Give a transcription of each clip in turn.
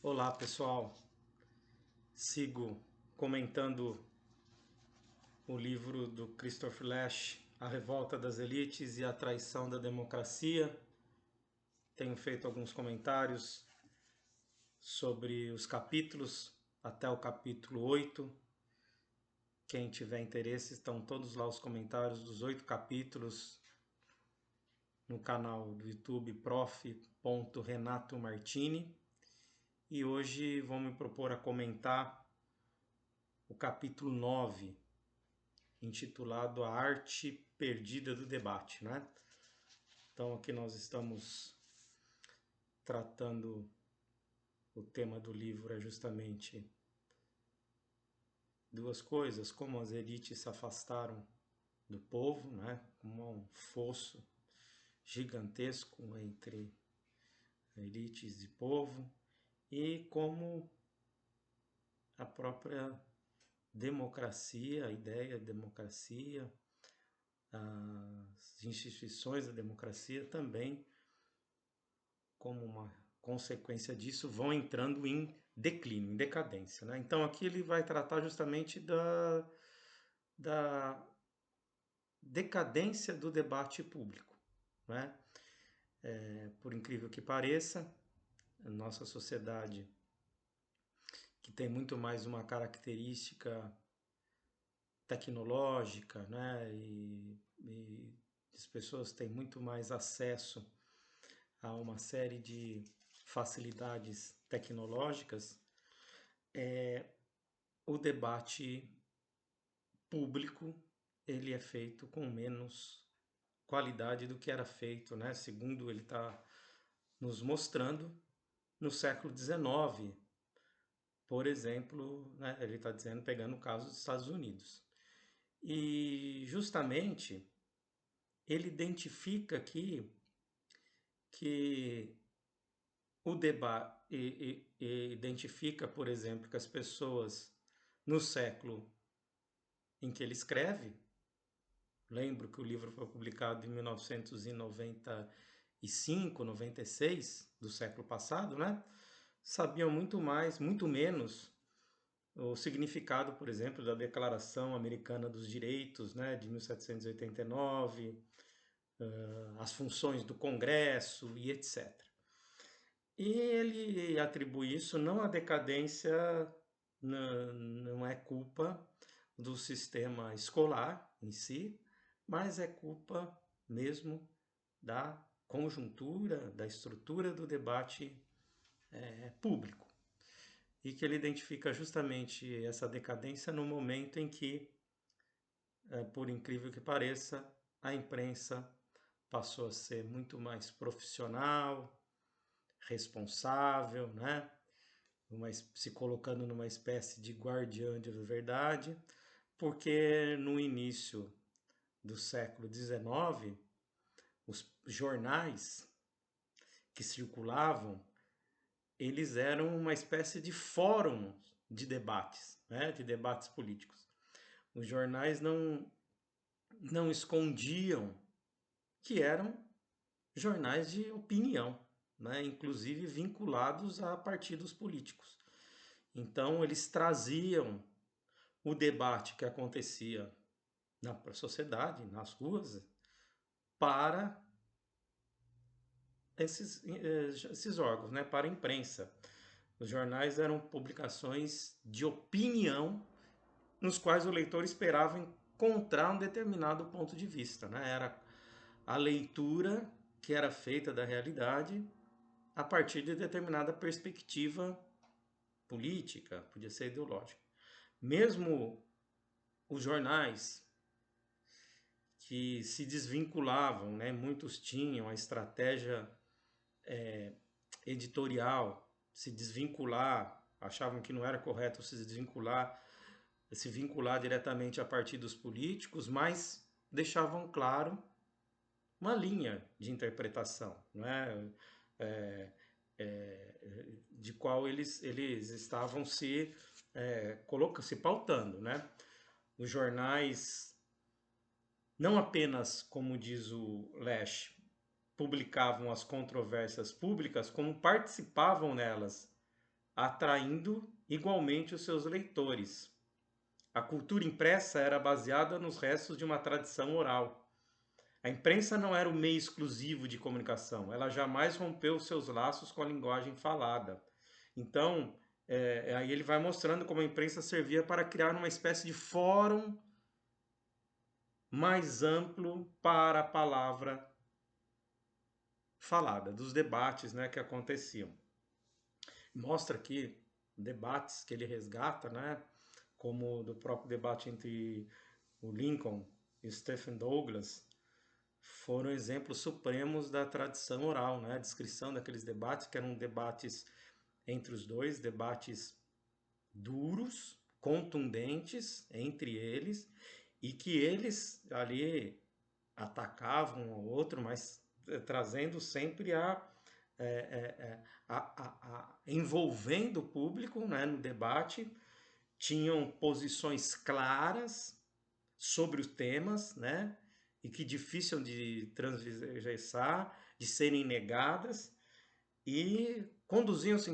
Olá pessoal, sigo comentando o livro do Christopher Lasch, A Revolta das Elites e a Traição da Democracia. Tenho feito alguns comentários sobre os capítulos, até o capítulo 8. Quem tiver interesse, estão todos lá os comentários dos 8 capítulos no canal do YouTube prof.Renato Martini. E hoje vou me propor a comentar o capítulo 9, intitulado A Arte Perdida do Debate, né? Então aqui nós estamos tratando, o tema do livro é justamente duas coisas: como as elites se afastaram do povo, né? Como há um fosso gigantesco entre elites e povo, e como a própria democracia, a ideia de democracia, as instituições da democracia também, como uma consequência disso, vão entrando em declínio, em decadência, né? Então aqui ele vai tratar justamente da decadência do debate público, né? Por incrível que pareça, a nossa sociedade, que tem muito mais uma característica tecnológica, né? E as pessoas têm muito mais acesso a uma série de facilidades tecnológicas. O debate público ele é feito com menos qualidade do que era feito, né? Segundo ele está nos mostrando no século XIX, por exemplo, né? Ele está dizendo, pegando o caso dos Estados Unidos. E justamente ele identifica aqui que o debate identifica, por exemplo, que as pessoas no século em que ele escreve, lembro que o livro foi publicado em 1995, 96 do século passado, né? Sabiam muito mais, muito menos o significado, por exemplo, da Declaração Americana dos Direitos, né, de 1789, as funções do Congresso e etc. E ele atribui isso não à decadência, não é culpa do sistema escolar em si, mas é culpa mesmo da conjuntura, da estrutura do debate público. E que ele identifica justamente essa decadência no momento em que, por incrível que pareça, a imprensa passou a ser muito mais profissional, responsável, né? Se colocando numa espécie de guardiã de verdade, porque no início do século XIX, os jornais que circulavam, eles eram uma espécie de fórum de debates, né? De debates políticos. Os jornais não escondiam que eram jornais de opinião, né? Inclusive vinculados a partidos políticos. Então eles traziam o debate que acontecia na sociedade, nas ruas, para esses órgãos, né? Para a imprensa. Os jornais eram publicações de opinião nos quais o leitor esperava encontrar um determinado ponto de vista, né? Era a leitura que era feita da realidade a partir de determinada perspectiva política, podia ser ideológica. Mesmo os jornais que se desvinculavam, né? Muitos tinham a estratégia editorial, se desvincular, achavam que não era correto se desvincular, se vincular diretamente a partidos políticos, mas deixavam claro uma linha de interpretação, né? De qual eles estavam se pautando, né? Os jornais não apenas, como diz o Lasch, publicavam as controvérsias públicas, como participavam nelas, atraindo igualmente os seus leitores. A cultura impressa era baseada nos restos de uma tradição oral. A imprensa não era o meio exclusivo de comunicação, ela jamais rompeu seus laços com a linguagem falada. Então, aí ele vai mostrando como a imprensa servia para criar uma espécie de fórum mais amplo para a palavra falada, dos debates, né, que aconteciam. Mostra aqui debates que ele resgata, né, como do próprio debate entre o Lincoln e Stephen Douglas, foram exemplos supremos da tradição oral, né, a descrição daqueles debates, que eram debates entre os dois, debates duros, contundentes entre eles, e que eles ali atacavam um ao outro, mas trazendo sempre envolvendo o público, né, no debate, tinham posições claras sobre os temas, né, e que difícil de transversar, de serem negadas, e conduziam-se,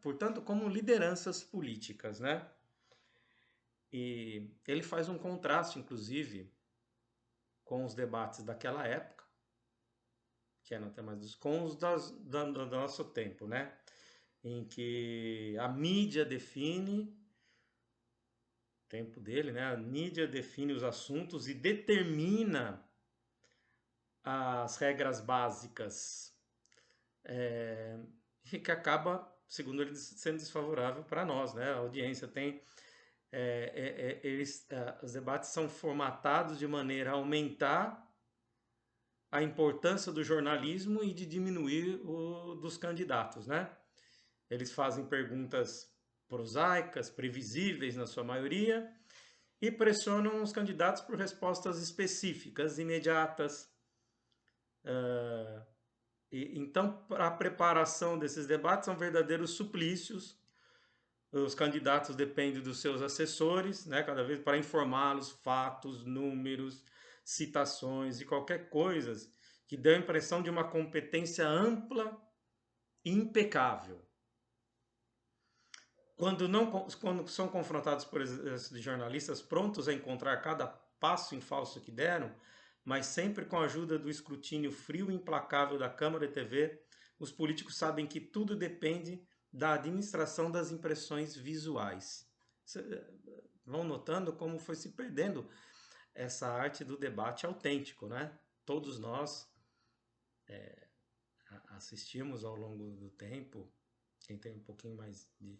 portanto, como lideranças políticas, né? E ele faz um contraste, inclusive, com os debates daquela época, que eram até mais com os do nosso tempo, né? Em que a mídia define, o tempo dele, né? A mídia define os assuntos e determina as regras básicas, e que acaba, segundo ele, sendo desfavorável para nós, né? A audiência tem os debates são formatados de maneira a aumentar a importância do jornalismo e de diminuir o dos candidatos, né? Eles fazem perguntas prosaicas, previsíveis na sua maioria, e pressionam os candidatos por respostas específicas, imediatas. Então, a preparação desses debates são verdadeiros suplícios. Os candidatos dependem dos seus assessores, né, cada vez para informá-los fatos, números, citações e qualquer coisa que dê a impressão de uma competência ampla e impecável. Quando são confrontados por esses jornalistas prontos a encontrar cada passo em falso que deram, mas sempre com a ajuda do escrutínio frio e implacável da Câmara e TV, os políticos sabem que tudo depende da administração das impressões visuais. Vão notando como foi se perdendo essa arte do debate autêntico, né? Todos nós assistimos ao longo do tempo, quem tem um pouquinho mais de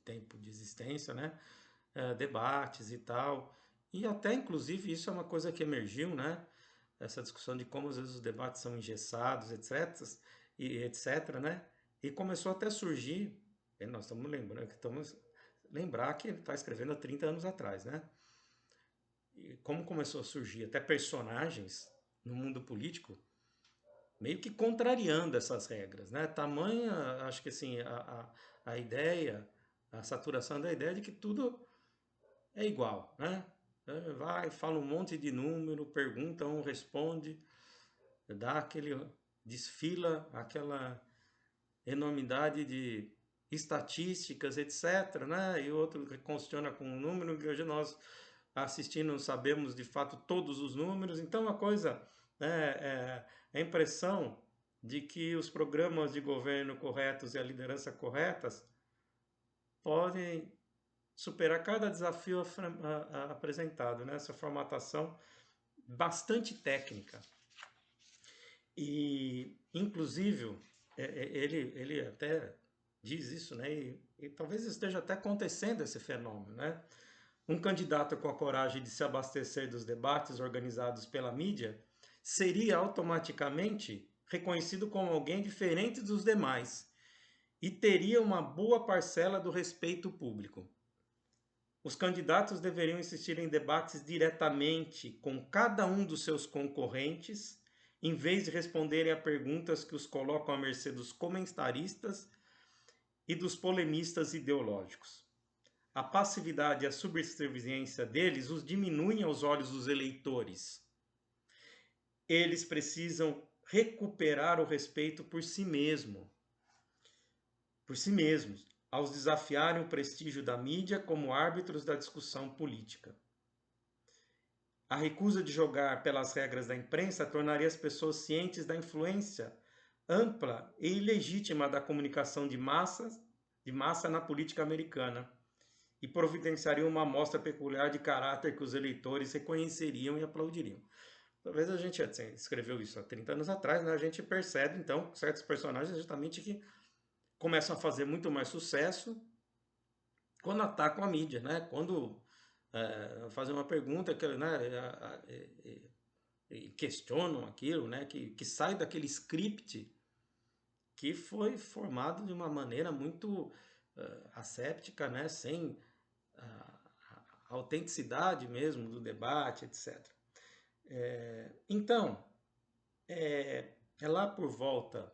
tempo de existência, né? Debates e tal. E até, inclusive, isso é uma coisa que emergiu, né? Essa discussão de como às vezes os debates são engessados, etc, né? E começou até a surgir, nós estamos lembrar que ele está escrevendo há 30 anos atrás, né? E como começou a surgir até personagens no mundo político meio que contrariando essas regras, né? Tamanha, acho que assim, a ideia, a saturação da ideia de que tudo é igual, né? Vai, fala um monte de número, pergunta, um responde, dá desfila aquela enormidade de estatísticas, etc, né? E outro questiona com um número, que hoje nós assistindo sabemos de fato todos os números, então a coisa, né, a impressão de que os programas de governo corretos e a liderança corretas podem superar cada desafio apresentado, né? Essa formatação bastante técnica. E, inclusive, ele até diz isso, né? E talvez esteja até acontecendo esse fenômeno, né? Um candidato com a coragem de se abastecer dos debates organizados pela mídia seria automaticamente reconhecido como alguém diferente dos demais e teria uma boa parcela do respeito público. Os candidatos deveriam insistir em debates diretamente com cada um dos seus concorrentes, em vez de responderem a perguntas que os colocam à mercê dos comentaristas e dos polemistas ideológicos. A passividade e a subserviência deles os diminuem aos olhos dos eleitores. Eles precisam recuperar o respeito por si mesmos. aos desafiarem o prestígio da mídia como árbitros da discussão política. A recusa de jogar pelas regras da imprensa tornaria as pessoas cientes da influência ampla e ilegítima da comunicação de massa na política americana e providenciaria uma amostra peculiar de caráter que os eleitores reconheceriam e aplaudiriam. Talvez a gente escreveu isso há 30 anos atrás, né? A gente percebe, então, certos personagens justamente que começam a fazer muito mais sucesso quando atacam a mídia, né? Quando fazem uma pergunta que, né, questionam aquilo, né? Que sai daquele script que foi formado de uma maneira muito asséptica, né? Sem a autenticidade mesmo do debate, etc. Então, é lá por volta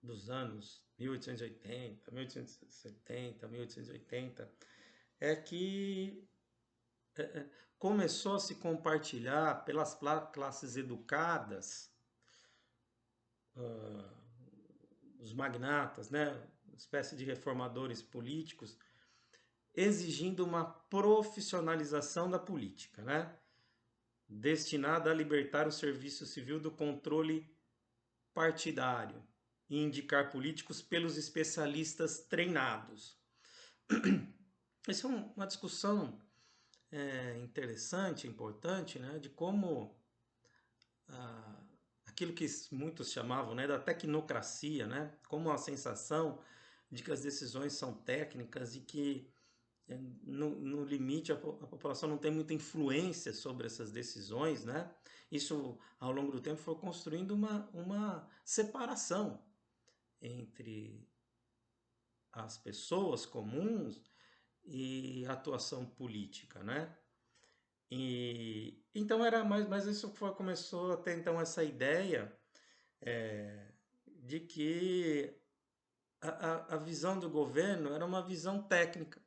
dos anos 1880, 1870, 1880, é que começou a se compartilhar pelas classes educadas, os magnatas, né, uma espécie de reformadores políticos, exigindo uma profissionalização da política, né, destinada a libertar o serviço civil do controle partidário e indicar políticos pelos especialistas treinados. Essa é uma discussão interessante, importante, né, de como aquilo que muitos chamavam, né, da tecnocracia, né, como a sensação de que as decisões são técnicas e que no limite a população não tem muita influência sobre essas decisões, né? Isso ao longo do tempo foi construindo uma separação entre as pessoas comuns e a atuação política, né? E então era mais, mas isso começou a ter então essa ideia de que a visão do governo era uma visão técnica,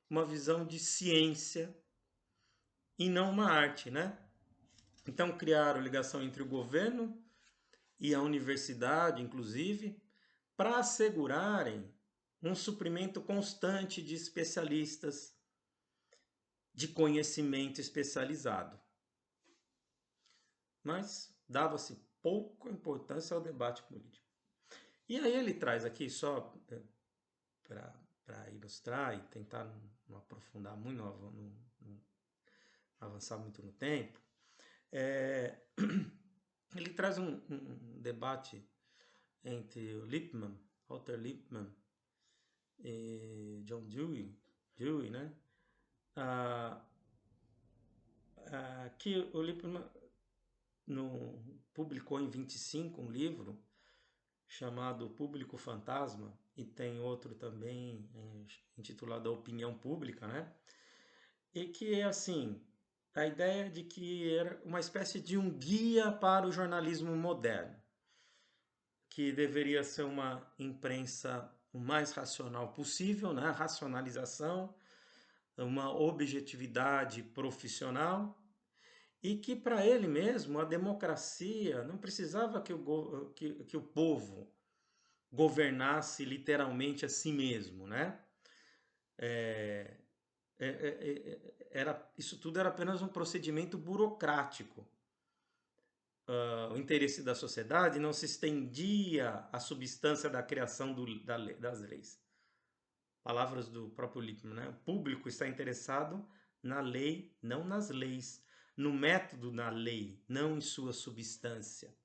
uma visão de ciência e não uma arte, né? Então criaram ligação entre o governo e a universidade, inclusive, para assegurarem um suprimento constante de especialistas, de conhecimento especializado. Mas dava-se pouca importância ao debate político. E aí ele traz aqui, só para ilustrar e tentar não aprofundar muito, não avançar muito no tempo, ele traz um debate entre o Lippmann, Walter Lippmann e John Dewey, né? Que o Lippmann publicou em 25 um livro chamado Público Fantasma, e tem outro também intitulado A Opinião Pública, né? E que é assim, a ideia de que era uma espécie de um guia para o jornalismo moderno, que deveria ser uma imprensa o mais racional possível, né? Racionalização, uma objetividade profissional, e que para ele mesmo a democracia não precisava que o povo governasse literalmente a si mesmo, né? Isso tudo era apenas um procedimento burocrático. O interesse da sociedade não se estendia à substância da criação das leis. Palavras do próprio Lippmann, né? O público está interessado na lei, não nas leis, no método da lei, não em sua substância.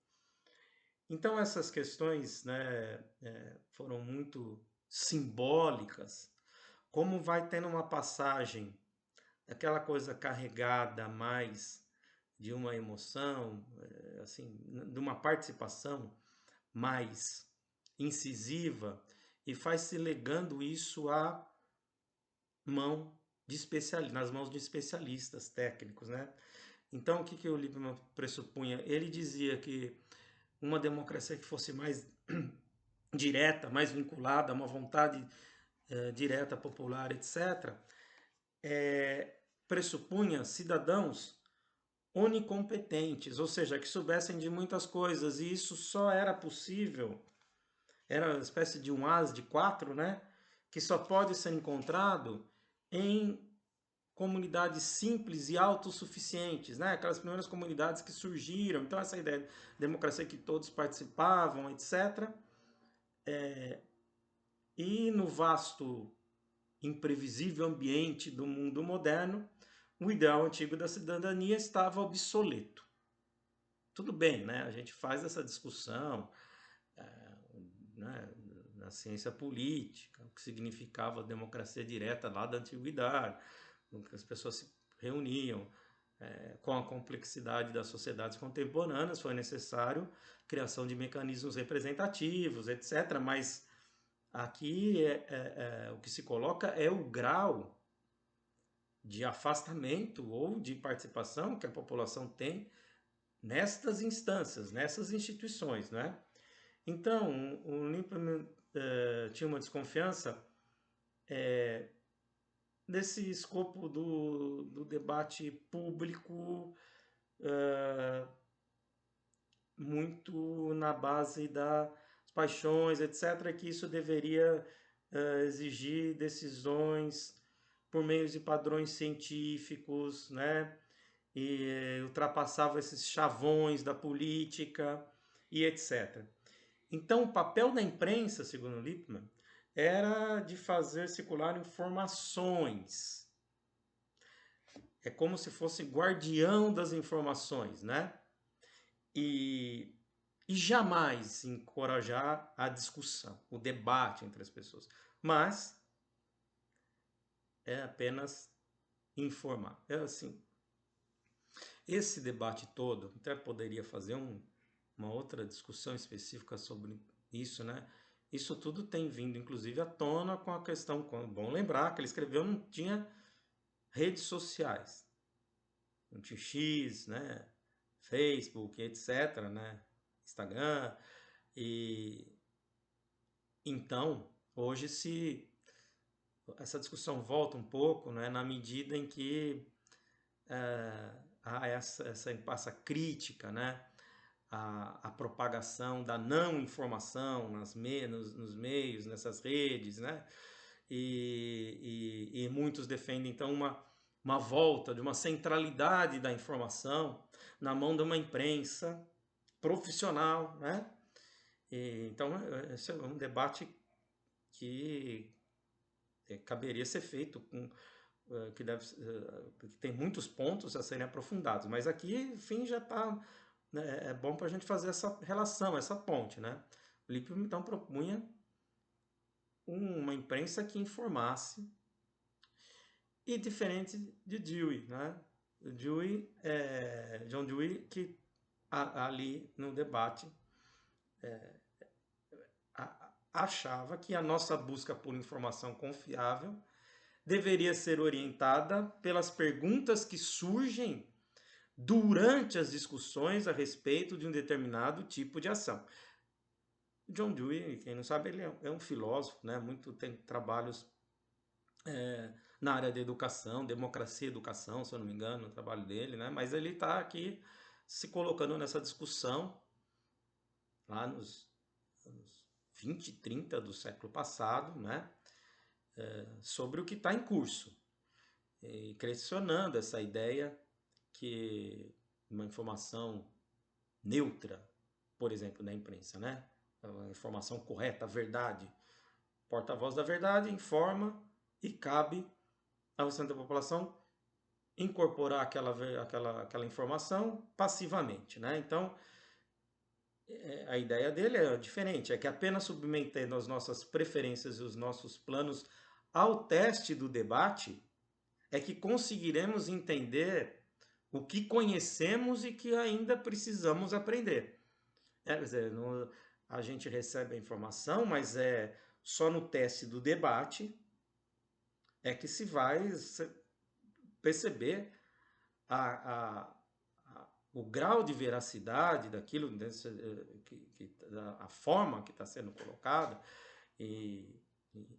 Então essas questões, né, foram muito simbólicas, como vai tendo uma passagem, aquela coisa carregada mais de uma emoção, assim, de uma participação mais incisiva, e faz-se legando isso à mão nas mãos de especialistas técnicos, né? Então, o que o Lippmann pressupunha? Ele dizia que uma democracia que fosse mais direta, mais vinculada a uma vontade direta, popular, etc., pressupunha cidadãos onicompetentes, ou seja, que soubessem de muitas coisas, e isso só era possível era uma espécie de um as de 4, né? Que só pode ser encontrado em comunidades simples e autossuficientes, né? Aquelas primeiras comunidades que surgiram. Então, essa ideia de democracia que todos participavam, etc. E no vasto, imprevisível ambiente do mundo moderno, o ideal antigo da cidadania estava obsoleto. Tudo bem, né? A gente faz essa discussão, né, na ciência política, o que significava a democracia direta lá da antiguidade, em que as pessoas se reuniam. Com a complexidade das sociedades contemporâneas, foi necessário a criação de mecanismos representativos, etc. Mas aqui o que se coloca é o grau de afastamento ou de participação que a população tem nestas instâncias, nessas instituições, né? Então, o Lippmann tinha uma desconfiança desse escopo do debate público muito na base das paixões, etc., que isso deveria exigir decisões por meio de padrões científicos, né? E ultrapassava esses chavões da política e etc. Então, o papel da imprensa, segundo Lippmann, era de fazer circular informações. É como se fosse guardião das informações, né? E jamais encorajar a discussão, o debate entre as pessoas. Mas é apenas informar. É assim. Esse debate todo, até poderia fazer uma outra discussão específica sobre isso, né? Isso tudo tem vindo, inclusive, à tona com a questão. Bom lembrar que ele escreveu, não tinha redes sociais. Não tinha X, né? Facebook, etc., né? Instagram. E então, hoje essa discussão volta um pouco, né? Na medida em que há essa crítica, né? A propagação da não informação nos meios, nessas redes, né? E muitos defendem, então, uma volta de uma centralidade da informação na mão de uma imprensa profissional, né? Então, esse é um debate que caberia ser feito que tem muitos pontos a serem aprofundados, mas aqui, enfim, já está, né, é bom para a gente fazer essa relação, essa ponte, né? O Lippmann então propunha uma imprensa que informasse, e diferente de Dewey, né? John Dewey, que ali no debate achava que a nossa busca por informação confiável deveria ser orientada pelas perguntas que surgem durante as discussões a respeito de um determinado tipo de ação. John Dewey, quem não sabe, ele é um filósofo, né? Tem trabalhos na área da educação, democracia e educação, se eu não me engano, o trabalho dele, né? Mas ele está aqui se colocando nessa discussão lá nos anos 20, 30 do século passado, né? Sobre o que está em curso. E questionando essa ideia que uma informação neutra, por exemplo, na imprensa, né? A informação correta, a verdade. Porta-voz da verdade informa e cabe ao restante da população incorporar aquela informação passivamente, né? Então, a ideia dele é diferente, é que apenas submetendo as nossas preferências e os nossos planos ao teste do debate é que conseguiremos entender o que conhecemos e que ainda precisamos aprender. Quer dizer, a gente recebe a informação, mas é só no teste do debate é que se vai perceber o grau de veracidade daquilo, a forma que está sendo colocada.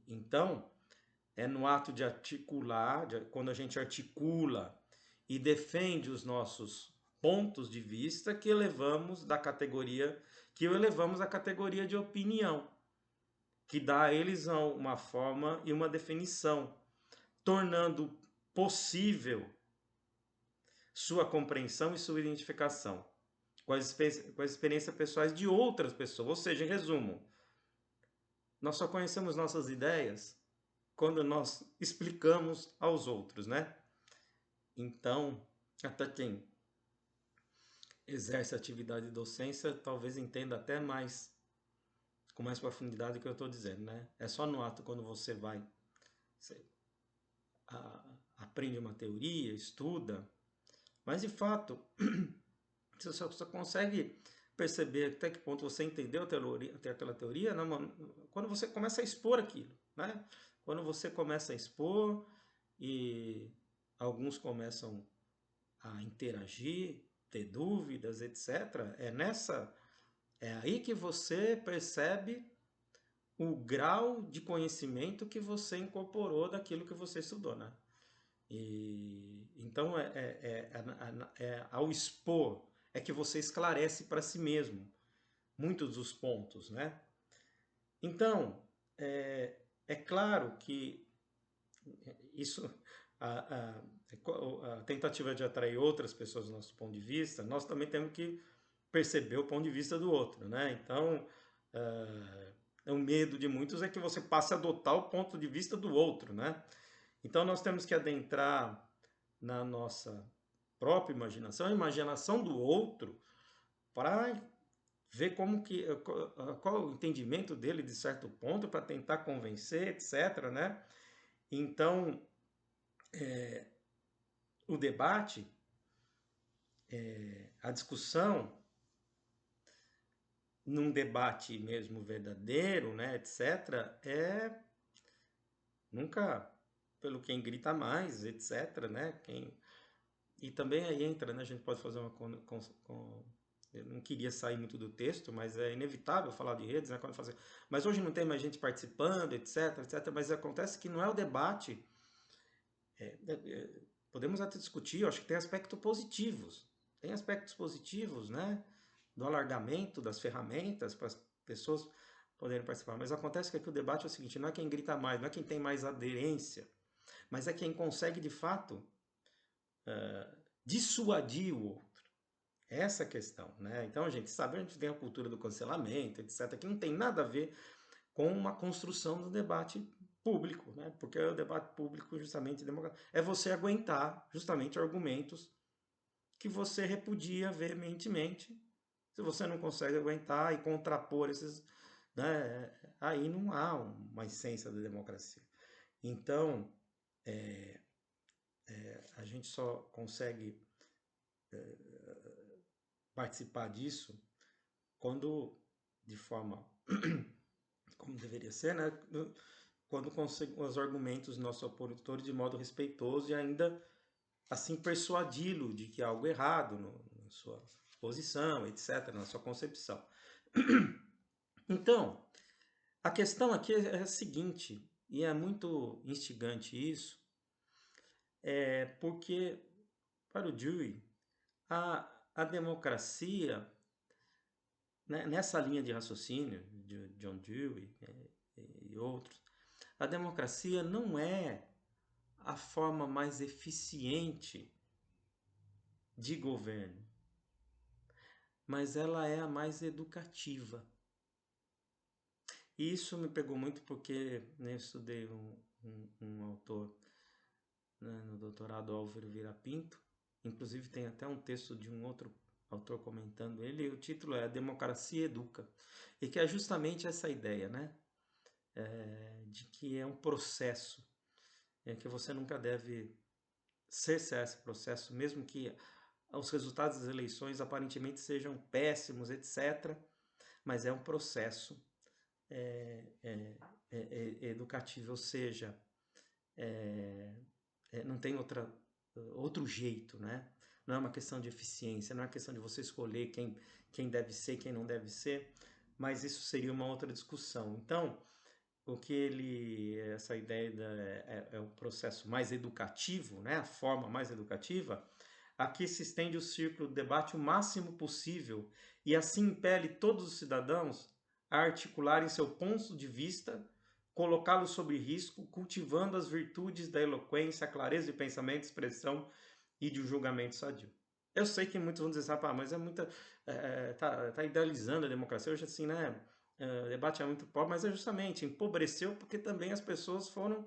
Então, é no ato de articular, quando a gente articula e defende os nossos pontos de vista, que elevamos à categoria de opinião. que dá a eles uma forma e uma definição, tornando possível sua compreensão e sua identificação com as experiências pessoais de outras pessoas. Ou seja, em resumo, nós só conhecemos nossas ideias quando nós explicamos aos outros, né? Então, até quem exerce atividade de docência talvez entenda até mais, com mais profundidade, o que eu estou dizendo, né? É só no ato quando você vai, você aprende uma teoria, estuda, mas de fato, você só consegue perceber até que ponto você entendeu até aquela teoria, quando você começa a expor aquilo, né? Quando você começa a expor e alguns começam a interagir, ter dúvidas, etc. É aí que você percebe o grau de conhecimento que você incorporou daquilo que você estudou, né? E então ao expor é que você esclarece para si mesmo muitos dos pontos, né? Então é claro que isso a tentativa de atrair outras pessoas do nosso ponto de vista, nós também temos que perceber o ponto de vista do outro, né? Então, o medo de muitos é que você passe a adotar o ponto de vista do outro, né? Então, nós temos que adentrar na nossa própria imaginação, a imaginação do outro, para ver qual é o entendimento dele de certo ponto, para tentar convencer, etc., né? Então, o debate, a discussão, num debate mesmo verdadeiro, né, etc., nunca pelo quem grita mais, etc., né? E também aí entra, né? A gente pode fazer eu não queria sair muito do texto, mas é inevitável falar de redes, né? Mas hoje não tem mais gente participando, etc., etc., mas acontece que não é o debate. Podemos até discutir, eu acho que tem aspectos positivos. Tem aspectos positivos, né? Do alargamento das ferramentas para as pessoas poderem participar. Mas acontece que aqui o debate é o seguinte, não é quem grita mais, não é quem tem mais aderência, mas é quem consegue, de fato, dissuadir o outro. Essa é a questão, né? Então, a gente sabe, a gente tem a cultura do cancelamento, etc., que não tem nada a ver com uma construção do debate público, né? Porque o debate público, justamente, é você aguentar, justamente, argumentos que você repudia veementemente. Se você não consegue aguentar e contrapor esses, né, aí não há uma essência da democracia. Então, a gente só consegue participar disso quando, de forma como deveria ser, né, quando os argumentos dos nossos opositores de modo respeitoso e ainda assim persuadi-lo de que há algo errado na sua posição, etc., na sua concepção. Então, a questão aqui é a seguinte, e é muito instigante isso, porque para o Dewey, a democracia, né, nessa linha de raciocínio de John Dewey e outros, a democracia não é a forma mais eficiente de governo, mas ela é a mais educativa. E isso me pegou muito porque, né, eu estudei um autor, né, no doutorado, Álvaro Vieira Pinto, inclusive tem até um texto de um outro autor comentando ele, e o título é A Democracia Educa, e que é justamente essa ideia, né, de que é um processo, que você nunca deve cercear esse processo, mesmo que os resultados das eleições aparentemente sejam péssimos, etc., mas é um processo educativo, ou seja, não tem outro jeito, né? Não é uma questão de eficiência, não é uma questão de você escolher quem deve ser, quem não deve ser, mas isso seria uma outra discussão. Então, essa ideia é o processo mais educativo, né? A forma mais educativa, aqui se estende o círculo do debate o máximo possível e assim impele todos os cidadãos a articularem seu ponto de vista, colocá-lo sob risco, cultivando as virtudes da eloquência, a clareza de pensamento, expressão e de um julgamento sadio. Eu sei que muitos vão dizer, mas é muita. Tá idealizando a democracia. Hoje, assim, né? O debate é muito pobre, mas é justamente empobreceu porque também as pessoas foram.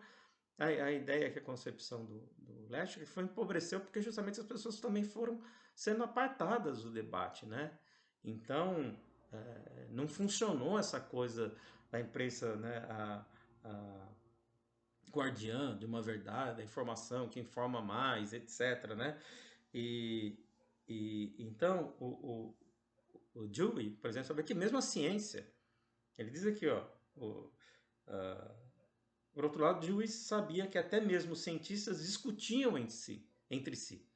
A ideia que a concepção do Leste foi empobreceu porque justamente as pessoas também foram sendo apartadas do debate, né? Então, não funcionou essa coisa da imprensa, né? A guardiã de uma verdade, a informação que informa mais, etc, né? E, então, o Dewey, por exemplo, sabe que mesmo a ciência, ele diz aqui, ó, por outro lado, Dewey sabia que até mesmo os cientistas discutiam entre si.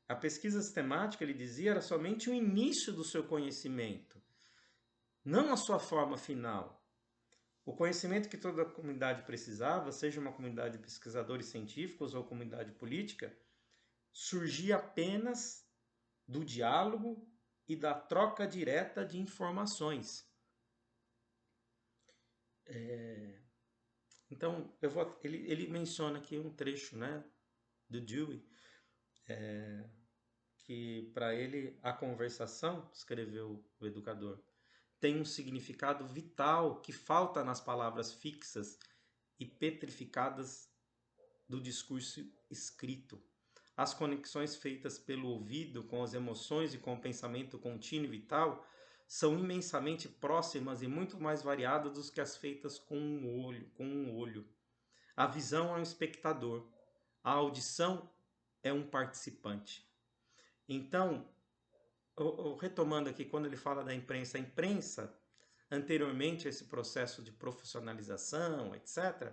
A pesquisa sistemática, ele dizia, era somente o início do seu conhecimento, não a sua forma final. O conhecimento que toda a comunidade precisava, seja uma comunidade de pesquisadores científicos ou comunidade política, surgia apenas do diálogo e da troca direta de informações. Então, ele menciona aqui um trecho, né, do Dewey, que para ele a conversação, escreveu o educador, tem um significado vital que falta nas palavras fixas e petrificadas do discurso escrito. As conexões feitas pelo ouvido com as emoções e com o pensamento contínuo e vital são imensamente próximas e muito mais variadas do que as feitas com um olho. A visão é um espectador, a audição é um participante. Então, retomando aqui, quando ele fala da imprensa, a imprensa, anteriormente a esse processo de profissionalização, etc.,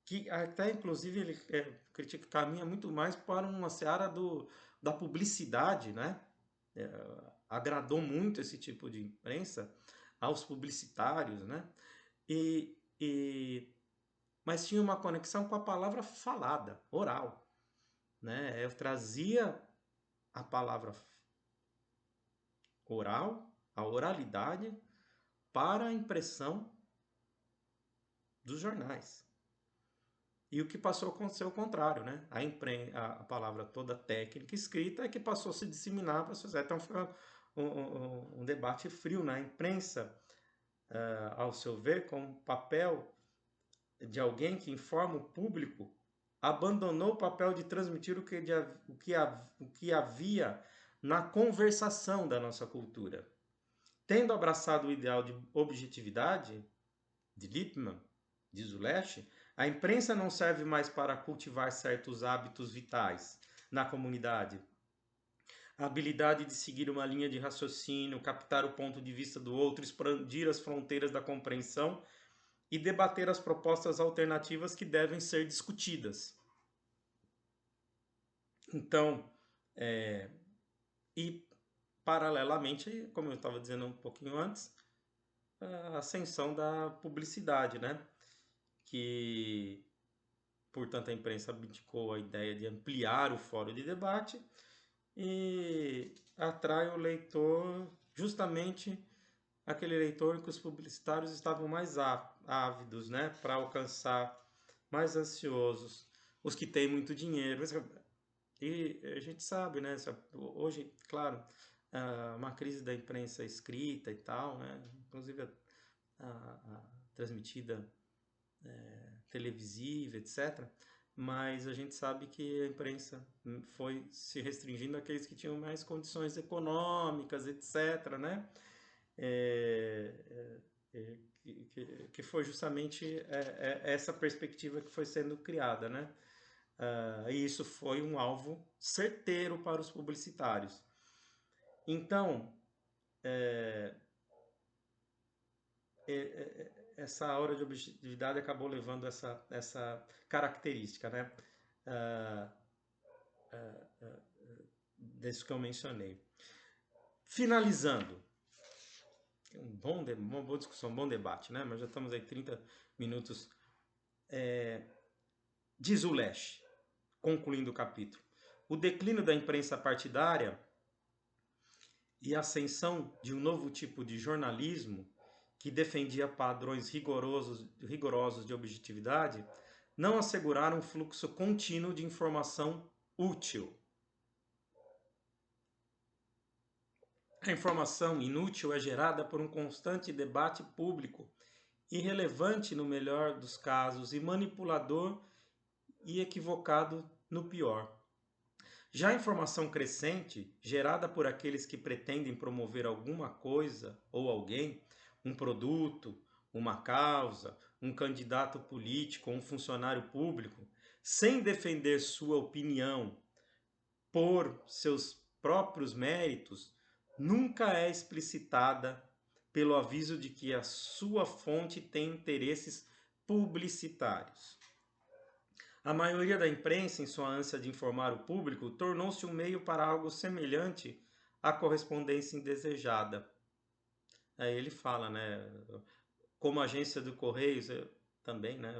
que até inclusive ele critica, caminha muito mais para uma seara da publicidade, né? Agradou muito esse tipo de imprensa aos publicitários, né? Mas tinha uma conexão com a palavra falada, oral, né? Eu trazia a palavra oral, a oralidade, para a impressão dos jornais. E o que passou a acontecer o contrário, né? A palavra toda técnica escrita é que passou a se disseminar para a sociedade. Então foi um debate frio na imprensa, ao seu ver, com o papel de alguém que informa o público, abandonou o papel de transmitir o que havia na conversação da nossa cultura. Tendo abraçado o ideal de objetividade de Lippmann, diz o Leste, a imprensa não serve mais para cultivar certos hábitos vitais na comunidade. A habilidade de seguir uma linha de raciocínio, captar o ponto de vista do outro, expandir as fronteiras da compreensão e debater as propostas alternativas que devem ser discutidas. Então, e paralelamente, como eu estava dizendo um pouquinho antes, a ascensão da publicidade, né? Que, portanto, a imprensa abdicou a ideia de ampliar o fórum de debate e atrai o leitor, justamente aquele leitor que os publicitários estavam mais ávidos, né, para alcançar, mais ansiosos, os que têm muito dinheiro. E a gente sabe, né, hoje, claro, uma crise da imprensa escrita e tal, né, inclusive a transmitida televisiva, etc. Mas a gente sabe que a imprensa foi se restringindo àqueles que tinham mais condições econômicas, etc., né? Que foi justamente essa perspectiva que foi sendo criada, né? E isso foi um alvo certeiro para os publicitários. Então, essa aura de objetividade acabou levando essa característica, né? Desse que eu mencionei. Finalizando, uma boa discussão, um bom debate, né? Mas já estamos aí 30 minutos. Diz o Leste, concluindo o capítulo, o declínio da imprensa partidária e a ascensão de um novo tipo de jornalismo que defendia padrões rigorosos de objetividade, não asseguraram um fluxo contínuo de informação útil. A informação inútil é gerada por um constante debate público, irrelevante no melhor dos casos e manipulador e equivocado no pior. Já a informação crescente, gerada por aqueles que pretendem promover alguma coisa ou alguém, um produto, uma causa, um candidato político ou um funcionário público, sem defender sua opinião por seus próprios méritos, nunca é explicitada pelo aviso de que a sua fonte tem interesses publicitários. A maioria da imprensa, em sua ânsia de informar o público, tornou-se um meio para algo semelhante à correspondência indesejada. Aí ele fala, né, como agência de Correios, também, né,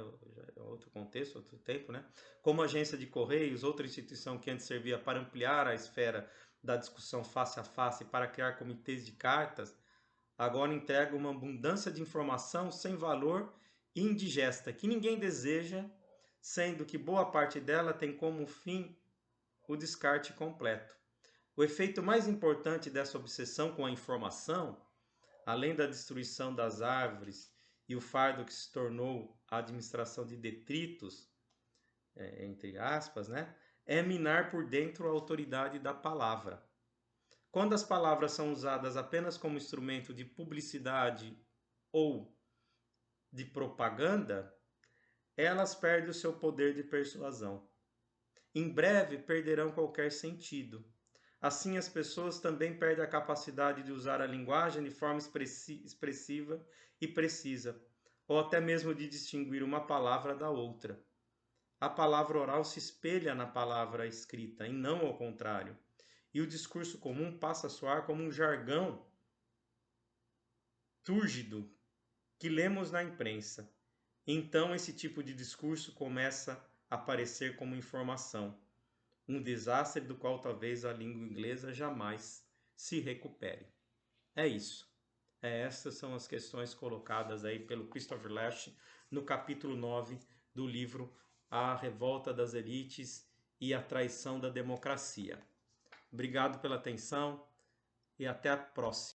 é outro contexto, outro tempo, né, como agência de Correios, outra instituição que antes servia para ampliar a esfera da discussão face a face para criar comitês de cartas, agora entrega uma abundância de informação sem valor e indigesta, que ninguém deseja, sendo que boa parte dela tem como fim o descarte completo. O efeito mais importante dessa obsessão com a informação, além da destruição das árvores e o fardo que se tornou a administração de detritos, entre aspas, né, é minar por dentro a autoridade da palavra. Quando as palavras são usadas apenas como instrumento de publicidade ou de propaganda, elas perdem o seu poder de persuasão. Em breve perderão qualquer sentido. Assim, as pessoas também perdem a capacidade de usar a linguagem de forma expressiva e precisa, ou até mesmo de distinguir uma palavra da outra. A palavra oral se espelha na palavra escrita, e não ao contrário. E o discurso comum passa a soar como um jargão túrgido que lemos na imprensa. Então, esse tipo de discurso começa a aparecer como informação, um desastre do qual talvez a língua inglesa jamais se recupere. É isso. Essas são as questões colocadas aí pelo Christopher Lasch no capítulo 9 do livro A Revolta das Elites e a Traição da Democracia. Obrigado pela atenção e até a próxima.